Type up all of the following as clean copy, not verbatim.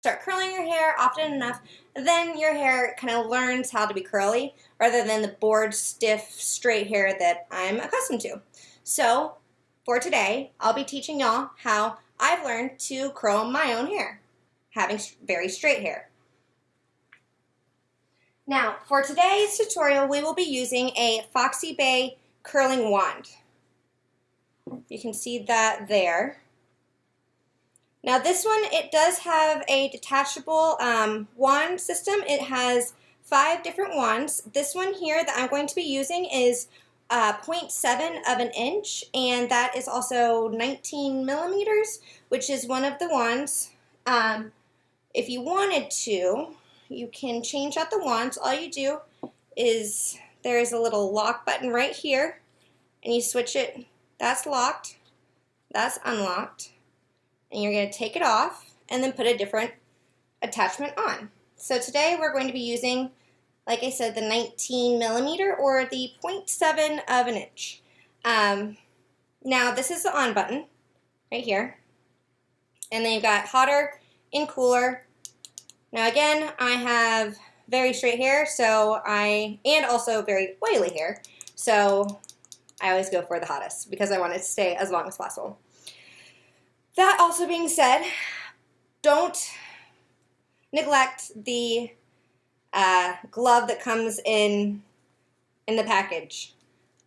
start curling your hair often enough, then your hair kind of learns how to be curly rather than the bored, stiff, straight hair that I'm accustomed to. So for today, I'll be teaching y'all how I've learned to curl my own hair, having very straight hair. Now, for today's tutorial, we will be using a Foxy Bay curling wand. You can see that there. Now this one, it does have a detachable wand system. It has 5 different wands. This one here that I'm going to be using is 0.7 of an inch, and that is also 19 millimeters, which is one of the wands. If you wanted to, you can change out the wands. All you do is there's a little lock button right here, and you switch it. That's locked, that's unlocked, and you're going to take it off and then put a different attachment on. So today we're going to be using, like I said, the 19 millimeter or the 0.7 of an inch. Now this is the on button right here, and then you've got hotter and cooler. Now again, I have very straight hair, and also very oily hair, so I always go for the hottest because I want it to stay as long as possible. That also being said, don't neglect the glove that comes in the package.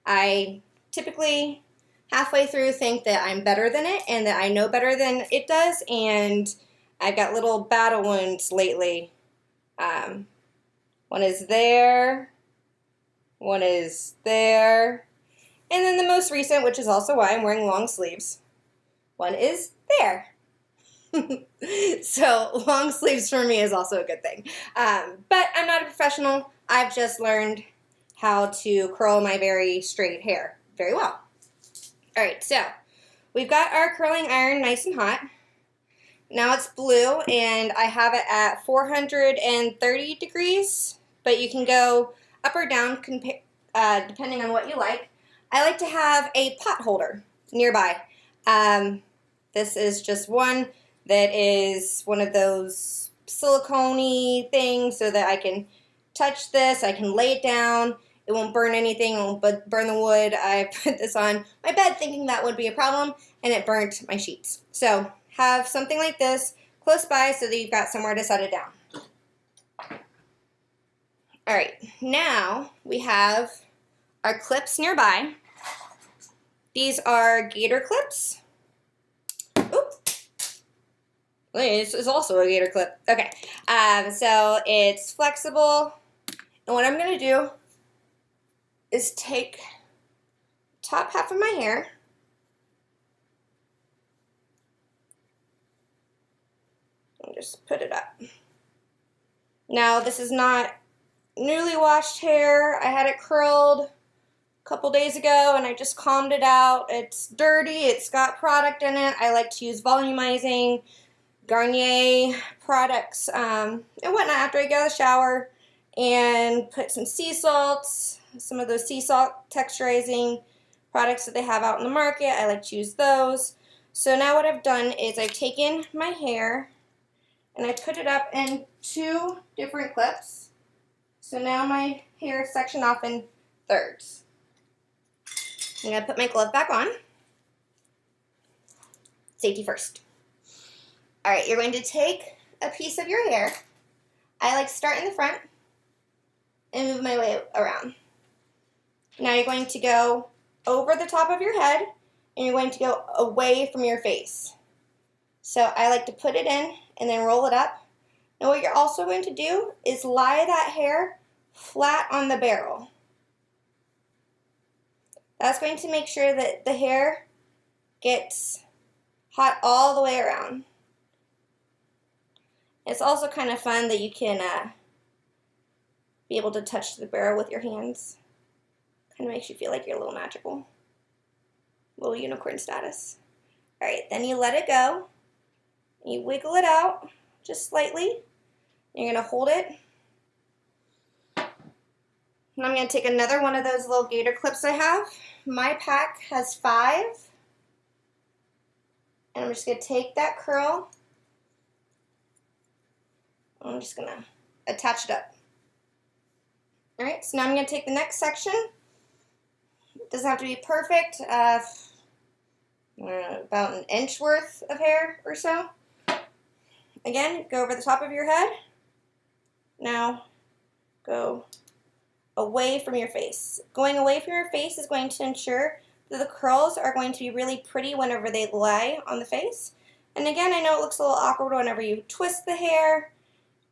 I typically halfway through think that I'm better than it and that I know better than it does, and I've got little battle wounds lately. One is there, one is there, and then the most recent, which is also why I'm wearing long sleeves, one is there. So long sleeves for me is also a good thing. But I'm not a professional. I've just learned how to curl my very straight hair very well. Alright, so we've got our curling iron nice and hot. Now it's blue, and I have it at 430 degrees, but you can go up or down depending on what you like. I like to have a pot holder nearby. This is just one that is one of those silicone-y things so that I can touch this, I can lay it down, it won't burn anything, it won't burn the wood. I put this on my bed thinking that would be a problem, and it burnt my sheets. So have something like this close by so that you've got somewhere to set it down. Alright, now we have our clips nearby. These are gator clips. Oops. This is also a gator clip. Okay, so it's flexible, and what I'm going to do is take the top half of my hair and just put it up. Now this is not newly washed hair. I had it curled a couple days ago and I just combed it out. It's dirty, it's got product in it. I like to use volumizing Garnier products and whatnot after I get out of the shower, and put some sea salts, some of those sea salt texturizing products that they have out in the market. I like to use those. So now what I've done is I've taken my hair and I put it up in 2 different clips. So now my hair is sectioned off in thirds. I'm going to put my glove back on. Safety first. Alright, you're going to take a piece of your hair. I like to start in the front and move my way around. Now you're going to go over the top of your head and you're going to go away from your face. So I like to put it in and then roll it up. Now what you're also going to do is lie that hair flat on the barrel. That's going to make sure that the hair gets hot all the way around. It's also kind of fun that you can be able to touch the barrel with your hands. Kind of makes you feel like you're a little magical. Little unicorn status. Alright, then you let it go. You wiggle it out just slightly. You're going to hold it. And I'm going to take another one of those little gator clips I have. My pack has 5. And I'm just going to take that curl I'm just gonna attach it up. All right, so now I'm gonna take the next section. It doesn't have to be perfect. About an inch worth of hair or so. Again, go over the top of your head. Now, go away from your face. Going away from your face is going to ensure that the curls are going to be really pretty whenever they lay on the face. And again, I know it looks a little awkward whenever you twist the hair,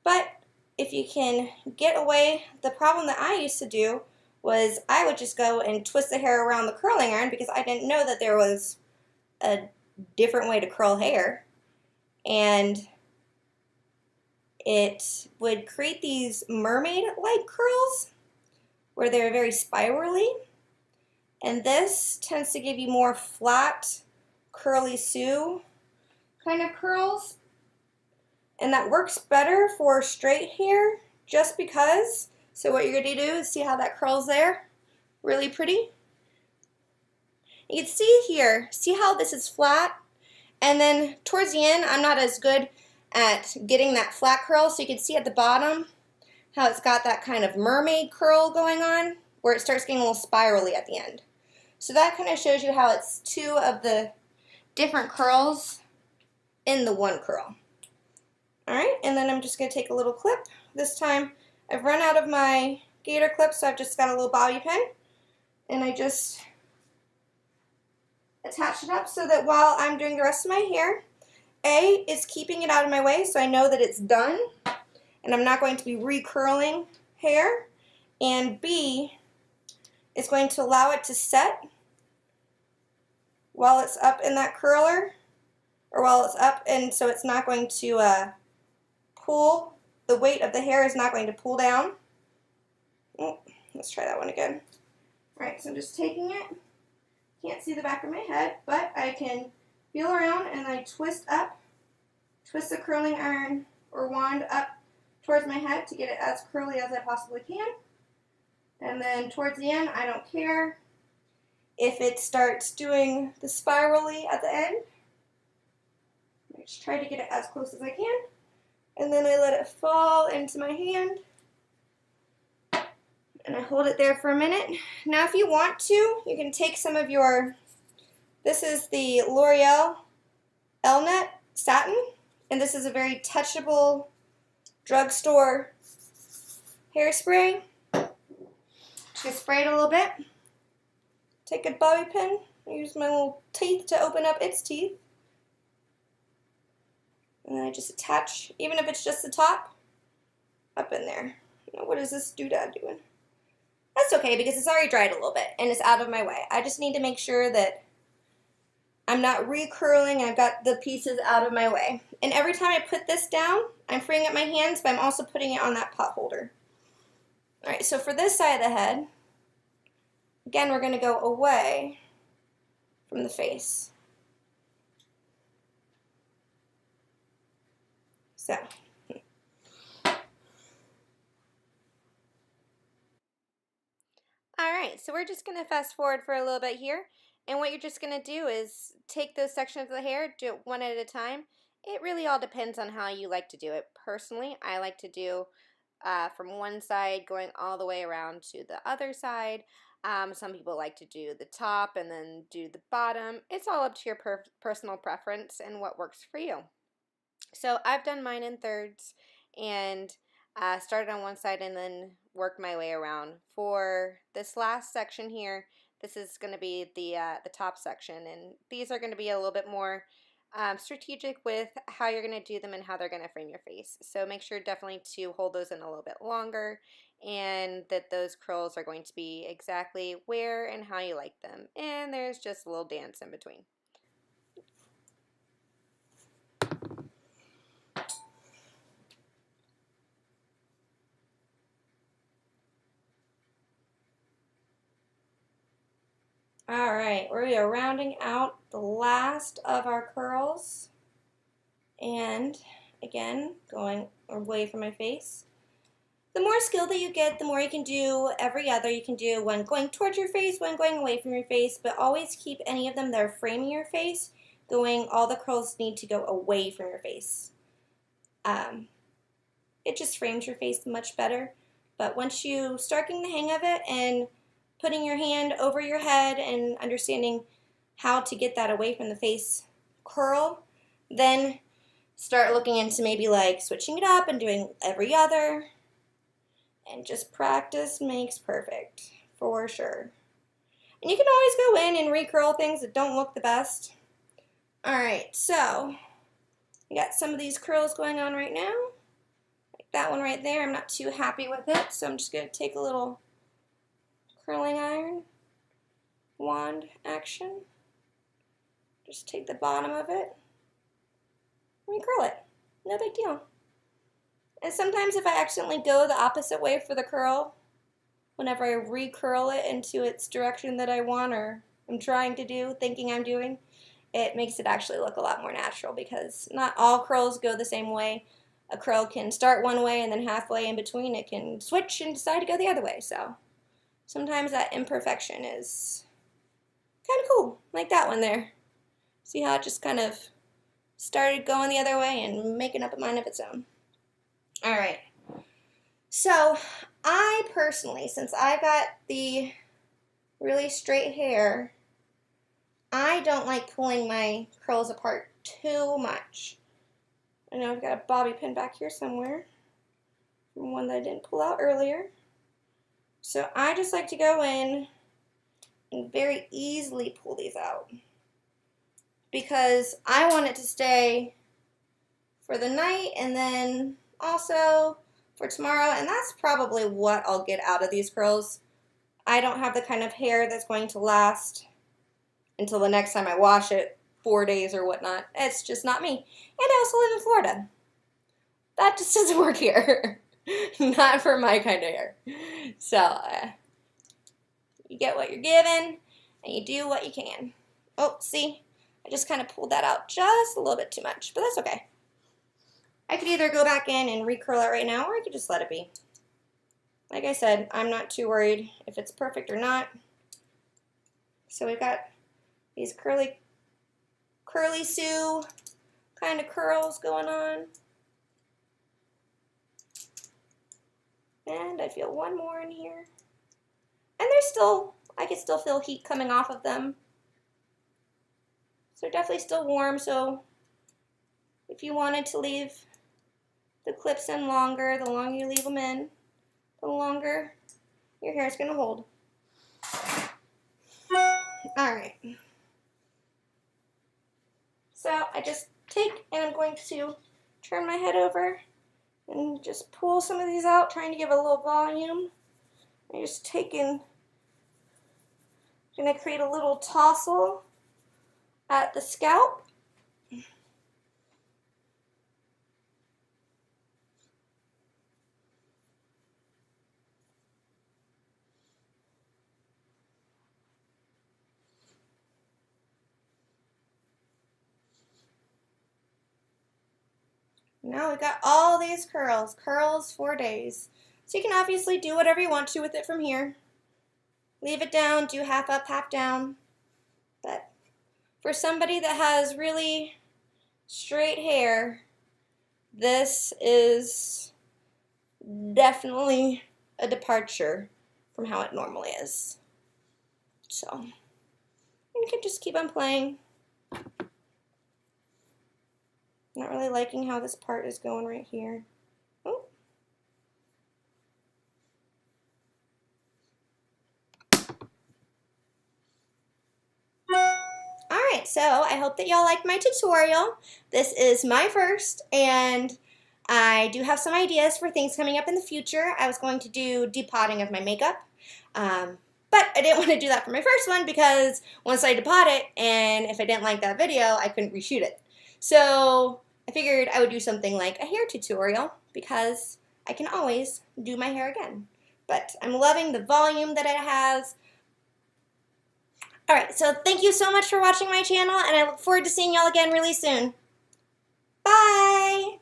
but if you can get away, the problem that I used to do was I would just go and twist the hair around the curling iron because I didn't know that there was a different way to curl hair. And it would create these mermaid-like curls where they're very spirally. And this tends to give you more flat, curly Sue kind of curls. And that works better for straight hair just because. So what you're going to do is see how that curls there. Really pretty. You can see here, see how this is flat? And then towards the end, I'm not as good at getting that flat curl. So you can see at the bottom how it's got that kind of mermaid curl going on where it starts getting a little spirally at the end. So that kind of shows you how it's two of the different curls in the one curl. All right, and then I'm just going to take a little clip. This time I've run out of my gator clip, so I've just got a little bobby pin, and I just attach it up so that while I'm doing the rest of my hair, A, is keeping it out of my way so I know that it's done and I'm not going to be recurling hair, and B, it's going to allow it to set while it's up in that curler, or while it's up, and so it's not going to pull, the weight of the hair is not going to pull down. Oh, let's try that one again. All right, so I'm just taking it. Can't see the back of my head, but I can feel around and I twist up, twist the curling iron or wand up towards my head to get it as curly as I possibly can. And then towards the end, I don't care if it starts doing the spirally at the end. I just try to get it as close as I can. And then I let it fall into my hand. And I hold it there for a minute. Now if you want to, you can take some of your, this is the L'Oreal Elnet Satin. And this is a very touchable drugstore hairspray. Just spray it a little bit. Take a bobby pin. I use my little teeth to open up its teeth. And then I just attach, even if it's just the top, up in there. Now, what is this doodad doing? That's okay because it's already dried a little bit and it's out of my way. I just need to make sure that I'm not recurling. I've got the pieces out of my way. And every time I put this down, I'm freeing up my hands, but I'm also putting it on that pot holder. All right, so for this side of the head, again, we're going to go away from the face. So, all right, so we're just going to fast forward for a little bit here. And what you're just going to do is take those sections of the hair, do it one at a time. It really all depends on how you like to do it. Personally, I like to do from one side going all the way around to the other side. Some people like to do the top and then do the bottom. It's all up to your personal preference and what works for you. So I've done mine in thirds and started on one side and then worked my way around. For this last section here, this is going to be the top section, and these are going to be a little bit more strategic with how you're going to do them and how they're going to frame your face. So make sure definitely to hold those in a little bit longer and that those curls are going to be exactly where and how you like them. And there's just a little dance in between. All right, we are rounding out the last of our curls, and again, going away from my face. The more skill that you get, the more you can do every other. You can do one going towards your face, one going away from your face, but always keep any of them that are framing your face going, all the curls need to go away from your face. it just frames your face much better. But once you start getting the hang of it and putting your hand over your head and understanding how to get that away from the face curl, then start looking into maybe like switching it up and doing every other. And just practice makes perfect, for sure. And you can always go in and recurl things that don't look the best. Alright, so we got some of these curls going on right now. Like that one right there, I'm not too happy with it, so I'm just going to take a little curling iron wand action. Just take the bottom of it, recurl it. No big deal. And sometimes if I accidentally go the opposite way for the curl, whenever I recurl it into its direction that I want or I'm trying to do, thinking I'm doing, it makes it actually look a lot more natural because not all curls go the same way. A curl can start one way and then halfway in between it can switch and decide to go the other way. So sometimes that imperfection is kind of cool, like that one there. See how it just kind of started going the other way and making up a mind of its own. Alright, so I personally, since I got the really straight hair, I don't like pulling my curls apart too much. I know I've got a bobby pin back here somewhere, from one that I didn't pull out earlier. So I just like to go in and very easily pull these out because I want it to stay for the night and then also for tomorrow, and that's probably what I'll get out of these curls. I don't have the kind of hair that's going to last until the next time I wash it, 4 days or whatnot. It's just not me. And I also live in Florida. That just doesn't work here. Not for my kind of hair. So, you get what you're given, and you do what you can. Oh, see? I just kind of pulled that out just a little bit too much, but that's okay. I could either go back in and recurl it right now, or I could just let it be. Like I said, I'm not too worried if it's perfect or not. So we've got these curly Sue kind of curls going on. And I feel one more in here. And there's still, I can still feel heat coming off of them. So they're definitely still warm, so if you wanted to leave the clips in longer, the longer you leave them in, the longer your hair is going to hold. Alright. So I just take and I'm going to turn my head over and just pull some of these out, trying to give it a little volume. I just take and going to create a little tassel at the scalp. Now we've got all these curls 4 days. So you can obviously do whatever you want to with it from here. Leave it down, do half up, half down. But for somebody that has really straight hair, this is definitely a departure from how it normally is. So you can just keep on playing. Not really liking how this part is going right here. Oh. Alright, so I hope that y'all liked my tutorial. This is my first, and I do have some ideas for things coming up in the future. I was going to do depotting of my makeup, but I didn't want to do that for my first one because once I depot it, and if I didn't like that video, I couldn't reshoot it. So I figured I would do something like a hair tutorial because I can always do my hair again. But I'm loving the volume that it has. Alright, so thank you so much for watching my channel, and I look forward to seeing y'all again really soon. Bye!